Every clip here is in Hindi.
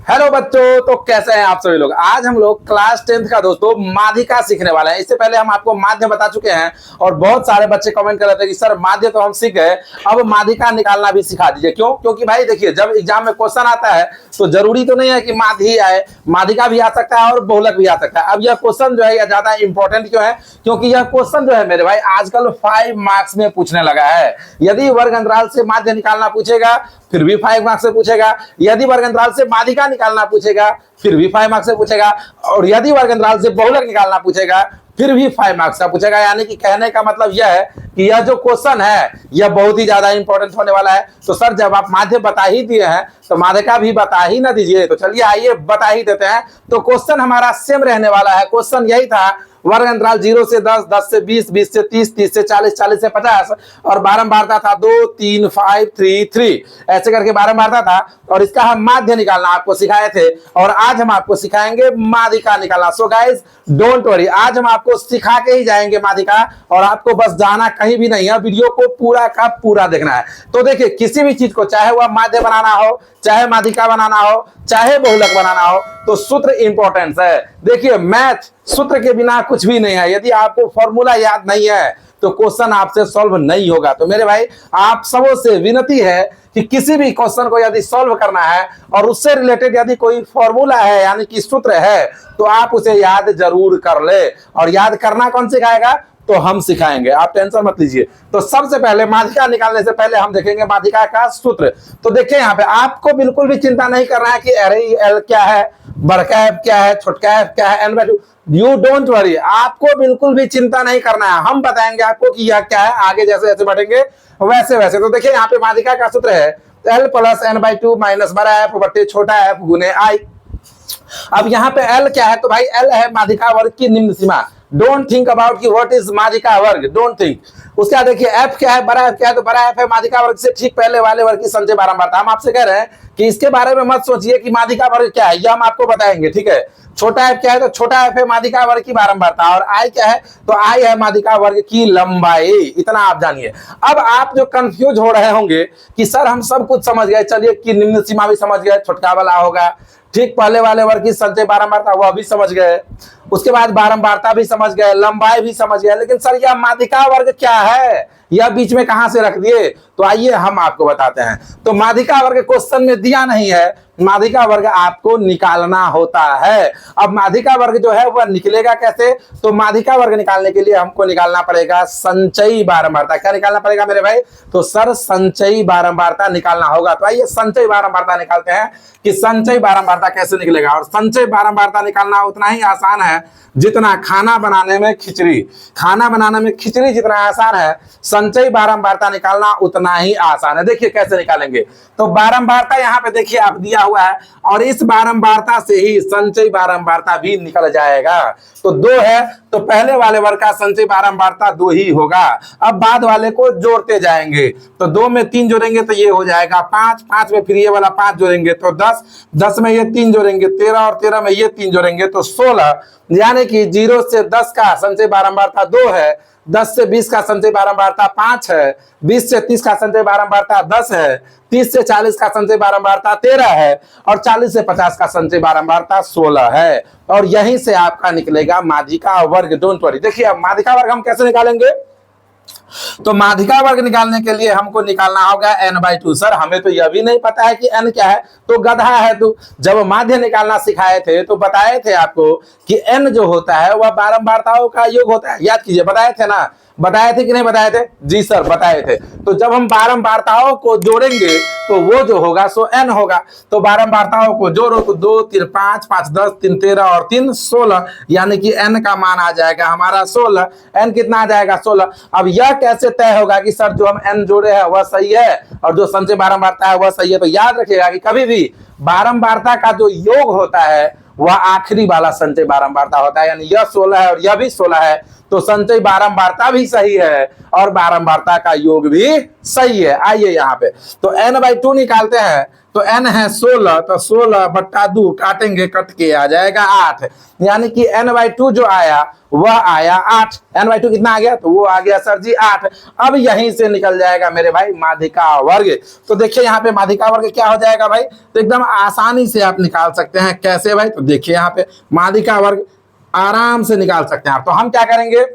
हेलो बच्चों, तो कैसे हैं आप सभी लोग। आज हम लोग क्लास 10th का दोस्तों माध्यिका सीखने वाले हैं। इससे पहले हम आपको माध्य बता चुके हैं और बहुत सारे बच्चे कमेंट कर रहे थे कि सर माध्य तो हम सीख गए, अब माध्यिका निकालना भी सिखा दीजिए। क्यों? क्योंकि भाई देखिए, जब एग्जाम में क्वेश्चन आता है तो जरूरी तो नहीं है कि माध्य ही आए, माध्यिका भी आ सकता है और बहुलक भी आ सकता है। अब यह क्वेश्चन जो है यह ज्यादा इंपॉर्टेंट क्यों है? क्योंकि यह क्वेश्चन जो है मेरे भाई आजकल 5 मार्क्स में पूछने लगा है। यदि वर्ग अंतराल से माध्य निकालना पूछेगा फिर भी 5 मार्क्स से पूछेगा, यदि वर्ग अंतराल से माध्यिका निकालना पूछेगा फिर भी 5 मार्क्स से पूछेगा, और यदि वर्ग अंतराल से बहुलक निकालना पूछेगा फिर भी 5 मार्क्स का पूछेगा। यानी कि कहने का मतलब यह है कि यह जो क्वेश्चन है यह बहुत ही ज्यादा इंपॉर्टेंट होने वाला है। तो सर जब आप माध्य बता ही दिए हैं तो माध्यिका भी बता ही ना दीजिए। तो चलिए आइए बता ही देते हैं। तो क्वेश्चन हमारा सेम रहने वाला है। क्वेश्चन यही था, वर्ग अंतराल 0 से 10, 10 से 20, 20 से 30, 30 से 40, 40 से 50 और बारंबारता था 2, 3, 5, 3, 3 ऐसे करके बारंबारता था। और इसका हम माध्य निकालना आपको सिखाए थे और आज हम आपको सिखाएंगे माध्यिका निकालना। सो गाइस डोंट वरी, आज हम आपको सिखा के ही जाएंगे माध्यिका, और आपको बस जाना कहीं भी नहीं है, वीडियो को पूरा का पूरा देखना है। तो देखिए, किसी भी चीज को चाहे वह माध्य बनाना हो, चाहे माध्यिका बनाना हो, चाहे बहुलक बनाना हो, तो सूत्र इंपॉर्टेंस है। देखिए, मैथ सूत्र के बिना कुछ भी नहीं है। यदि आपको फॉर्मूला याद नहीं है तो क्वेश्चन आपसे सॉल्व नहीं होगा। तो मेरे भाई आप सबों से विनती है कि किसी भी क्वेश्चन को यदि सॉल्व करना है और उससे रिलेटेड यदि कोई फॉर्मूला है यानी कि सूत्र है तो आप उसे याद जरूर कर ले। और याद करना कौन सिखाएगा? तो हम सिखाएंगे, आप टेंशन मत लीजिए। तो सबसे पहले माध्यिका निकालने से पहले हम देखेंगे माध्यिका का सूत्र। तो देखिए, यहाँ पे आपको बिल्कुल भी चिंता नहीं करना है कि अरे एल क्या है, बड़का एफ क्या है, छोटका एफ क्या है, n/2। यू डोंट वरी, आपको बिल्कुल भी चिंता नहीं करना है। हम बताएंगे आपको कि यह क्या है, आगे जैसे जैसे बढ़ेंगे वैसे वैसे। तो देखिए, यहाँ पे माध्यिका का सूत्र है l + n/2 माइनस बड़ा एफ बटे छोटा एफ गुने आई। अब यहाँ पे L क्या है? तो भाई L है माध्यिका वर्ग की निम्न सीमा। डोंट थिंक अबाउट कि व्हाट इज माध्यिका वर्ग, डोंट थिंक। उसका देखिए F क्या है, बड़ा F क्या है? तो बड़ा F है माध्यिका वर्ग से ठीक पहले वाले वर्ग की संचय बारंबारता। हम आपसे कह रहे हैं कि इसके बारे में मत सोचिए कि माध्यिका वर्ग क्या है, यह हम आपको बताएंगे, ठीक है। छोटा F क्या है? तो छोटा F है माध्यिका वर्ग की बारंबारता। और I क्या है? तो I है माध्यिका वर्ग की लंबाई। इतना आप जानिए। अब आप जो कंफ्यूज हो रहे होंगे कि सर हम सब कुछ समझ गए, चलिए कि निम्न सीमा भी समझ गए, छोटका वाला होगा, ठीक पहले वाले वर्ग की संचय बारंबारता वह भी समझ गए, उसके बाद बारंबारता भी समझ गए, लंबाई भी समझ गए, लेकिन सर यह माध्यिका वर्ग क्या है, यह बीच में कहां से रख दिए? तो आइए हम आपको बताते हैं। तो माध्यिका वर्ग क्वेश्चन में दिया नहीं है, माध्यिका वर्ग आपको निकालना होता है। अब माध्यिका वर्ग जो है वह निकलेगा कैसे? तो माध्यिका वर्ग निकालने के लिए हमको निकालना पड़ेगा संचयी बारंबारता। क्या निकालना पड़ेगा मेरे भाई? तो सर संचयी बारंबारता निकालना होगा। तो आइए संचयी बारंबारता निकालते हैं कि संचयी बारंबारता कैसे निकलेगा। और संचयी बारंबारता निकालना उतना ही आसान है जितना खाना बनाने में खिचड़ी। खाना बनाने में खिचड़ी जितना आसान है, संचयी बारंबारता निकालना उतना ही आसान है। देखिए कैसे निकालेंगे। तो बारंबारता यहाँ पे देखिए आप दिया हुआ है और इस बारंबारता से ही संचयी बारंबारता भी निकल जाएगा। तो 2 है तो पहले वाले वर्ग का संचयी बारंबारता 2 ही होगा। अब बाद वाले को जोड़ते जाएंगे। तो 2 में 3 जोड़ेंगे तो ये हो जाएगा 5, 5 में फिर ये वाला 5 जोड़ेंगे तो 10, 10 में ये 3 जोड़ेंगे 13 और 13 में ये 3 जोड़ेंगे तो 16। यानी कि 0 से 10 का संचयी बारंबारता 2 है, 10 से 20 का संचयी बारंबारता 5 है, 20 से 30 का संचयी बारंबारता 10 है, 30 से 40 का संचयी बारंबारता 13 है और 40 से 50 का संचयी बारंबारता 16 है। और यहीं से आपका निकलेगा माध्यिका वर्ग। Don't worry. देखिए अब माध्यिका वर्ग हम कैसे निकालेंगे? तो माध्यिका वर्ग निकालने के लिए हमको निकालना होगा n/2। सर हमें तो यह भी नहीं पता है कि n क्या है। तो गधा है तू। जब माध्य निकालना सिखाए थे तो बताए थे आपको कि n जो होता है वह बारंबारताओं का योग होता है। याद कीजिए, बताए थे ना? बताए थे कि नहीं बताए थे? जी सर बताए थे। तो जब हम बारंबारताओं को जोड़ेंगे तो वो जो होगा सो n होगा। तो बारंबारताओं को जोड़ो तो 2, 3, 5, 5, 10, 3, 13 और 3, 16। यानी कि n का मान आ जाएगा हमारा 16। n कितना आ जाएगा? 16। अब यह कैसे तय होगा कि सर जो हम n जोड़े हैं वह सही है और जो संचय बारंबारता है वह सही है? तो याद रखिएगा कि कभी भी बारंबारता का जो योग होता है वह आखिरी वाला संचय बारंबारता होता है। यानी यह 16 है और यह भी 16 है तो संचय बारंबारता भी सही है और बारंबारता का योग भी सही है। आइए यहाँ पे तो n/2 निकालते हैं, तो n है 16, तो 16/2 काटेंगे, कट के आ जाएगा 8, यानी कि n/2 जो आया वह आया 8। n/2 कितना आ गया? तो वो आ गया सर जी 8। अब यहीं से निकल जाएगा मेरे भाई माध्यिका वर्ग। तो देखिए यहाँ पे माध्यिका वर्ग क्या हो जाएगा भाई, तो एकदम आसानी से आप निकाल सकते हैं। कैसे भाई? तो देखिए यहाँ पे माध्यिका वर्ग आराम से निकाल सकते हैं आप। तो हम क्या करेंगे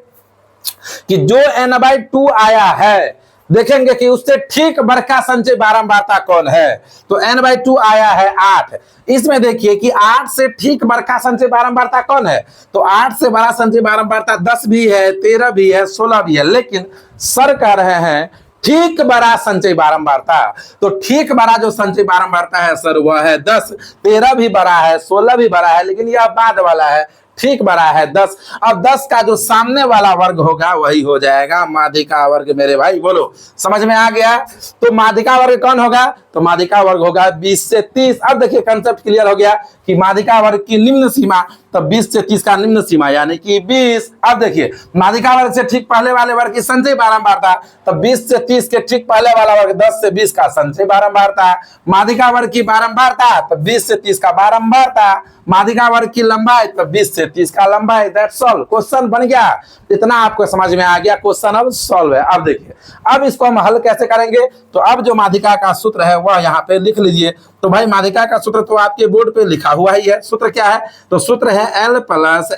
कि जो n/2 आया है, देखेंगे कि उससे ठीक बड़का संचय बारंबारता कौन है। तो n/2 आया है 8, इसमें देखिए कि 8 से ठीक बड़का संचय बारंबारता कौन है। तो 8 से बड़ा संचय बारंबारता 10 भी है, 13 भी है, 16 भी है, लेकिन सर कह रहे हैं ठीक बड़ा संचय बारंबारता। तो ठीक बड़ा जो संचय बारंबारता है सर वह है 10। 13 भी बड़ा है, 16 भी बड़ा है, लेकिन यह बाद वाला है, ठीक बड़ा है 10। अब 10 का जो सामने वाला वर्ग होगा वही हो जाएगा माध्यिका वर्ग मेरे भाई। बोलो समझ में आ गया? तो माध्यिका वर्ग कौन होगा? तो माध्यिका वर्ग होगा 20 से 30। अब देखिए कंसेप्ट क्लियर हो गया कि माध्यिका वर्ग की निम्न सीमा, तो 20 से 30 का निम्न सीमा यानी कि 20। अब देखिए माध्यिका वर्ग से ठीक पहले वाले वर्ग की संचय बारंबारता, तो 20 से 30 के ठीक पहले वाला वर्ग 10 से 20 का संचय बारंबारता। माध्यिका वर्ग की बारंबारता, तो 20 से 30 का बारंबारता। माध्यिका वर्ग की लंबाई, तो 20 से 30 का लंबाई। दैट्स ऑल, क्वेश्चन बन गया। इतना आपको समझ में आ गया, क्वेश्चन अब सॉल्व है। अब देखिए अब इसको हम हल कैसे करेंगे। तो अब जो माध्यिका का सूत्र है वह यहाँ पे लिख लीजिए। तो भाई माध्यिका का सूत्र तो आपके बोर्ड पे लिखा हुआ ही है। सूत्र क्या है? तो सूत्र है L +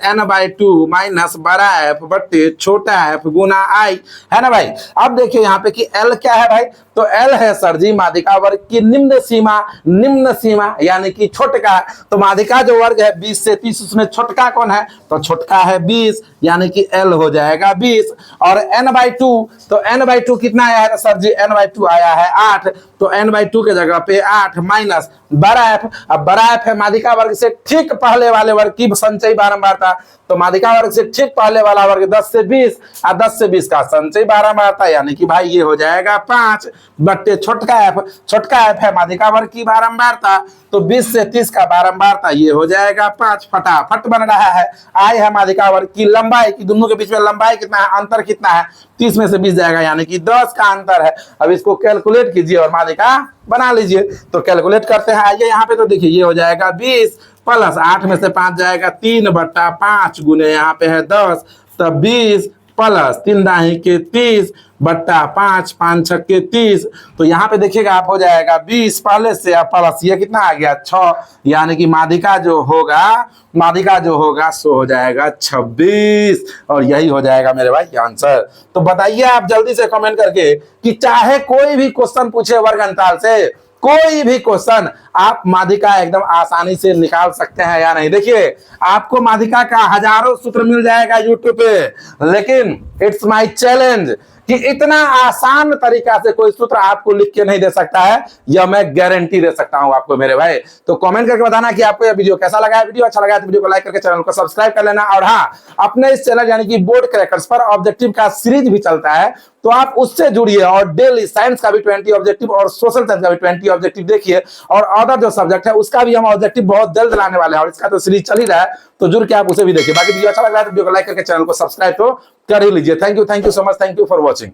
n/2 - बड़ा F बट्टे छोटा f गुना I, है ना भाई। अब देखिए यहाँ पे कि L क्या है भाई, तो L है सर जी माध्यिका वर्ग की निम्न सीमा, निम्न सीमा यानी कि छोटका। तो माध्यिका जो वर्ग है 20 से 30, उसमें छोटका कौन है? तो छोटका है 20, यानी कि L हो जाएगा 20। और n/2, तो n/2 कितना आया है सर जी? n/2 आया है 8, तो n/2 के जगह पे 8 माइनस बड़ा F। अब बड़ा F है माध्यिका वर्ग से ठीक पहले वाले वर्ग की संचय बारंबारता। तो माध्यिका वर्ग से ठीक पहले वाला वर्ग 10 से 20, और 10 से 20 का संचय बारंबारता, यानी कि भाई ये हो जाएगा 5 बट्टे छोटका F। छोटका F है माध्यिका वर्ग की बारंबारता, तो 20 से 30 का बारंबारता ये हो जाएगा 5। फटाफट बन रहा है। I है माध्यिका वर्ग की लंबाई, की दोनों के बीच में लंबाई कितना है, अंतर कितना है? 30 में से 20 जाएगा, यानी कि 10 का अंतर है। अब इसको कैलकुलेट कीजिए और माध्यिका बना लीजिए। तो कैलकुलेट करते हैं, आइए यहाँ पे। तो देखिए ये हो जाएगा 20 प्लस 8 में से 5 जाएगा 3/5 गुने यहाँ पे है 10, तब 20 प्लस 3 दाही के 30 बट्टा 5, 5 छक्के 30। तो यहाँ पे देखिएगा आप हो जाएगा 20 पहले से, प्लस ये कितना आ गया 6, यानी कि माध्यिका जो होगा सो हो जाएगा 26। और यही हो जाएगा मेरे भाई आंसर। तो बताइए आप जल्दी से कमेंट करके कि चाहे कोई भी क्वेश्चन पूछे वर्ग अंतराल से, कोई भी क्वेश्चन आप माध्यिका एकदम आसानी से निकाल सकते हैं या नहीं। देखिए आपको माध्यिका का हजारों सूत्र मिल जाएगा यूट्यूब पे, लेकिन इट्स माय चैलेंज कि इतना आसान तरीका से कोई सूत्र आपको लिख के नहीं दे सकता है, यह मैं गारंटी दे सकता हूं आपको मेरे भाई। तो कमेंट करके बताना कि आपको यह वीडियो कैसा लगा है। वीडियो अच्छा लगा तो वीडियो को लाइक करके चैनल को सब्सक्राइब कर लेना। और हाँ, अपने इस चैनल यानी कि बोर्ड क्रैकर्स पर ऑब्जेक्टिव का सीरीज भी चलता है, तो आप उससे जुड़िए और डेली साइंस का भी 20 ऑब्जेक्टिव और सोशल साइंस का भी 20 ऑब्जेक्टिव देखिए। और अदर जो सब्जेक्ट है उसका भी हम ऑब्जेक्टिव बहुत जल्द लाने वाले हैं, और इसका तो सीरीज चल ही रहा है, तो जुड़ के आप उसे भी देखिए। बाकी वीडियो अच्छा लग रहा है तो वीडियो को लाइक करके चैनल को सब्सक्राइब तो कर ही लीजिए। Thank you so much, thank you for watching.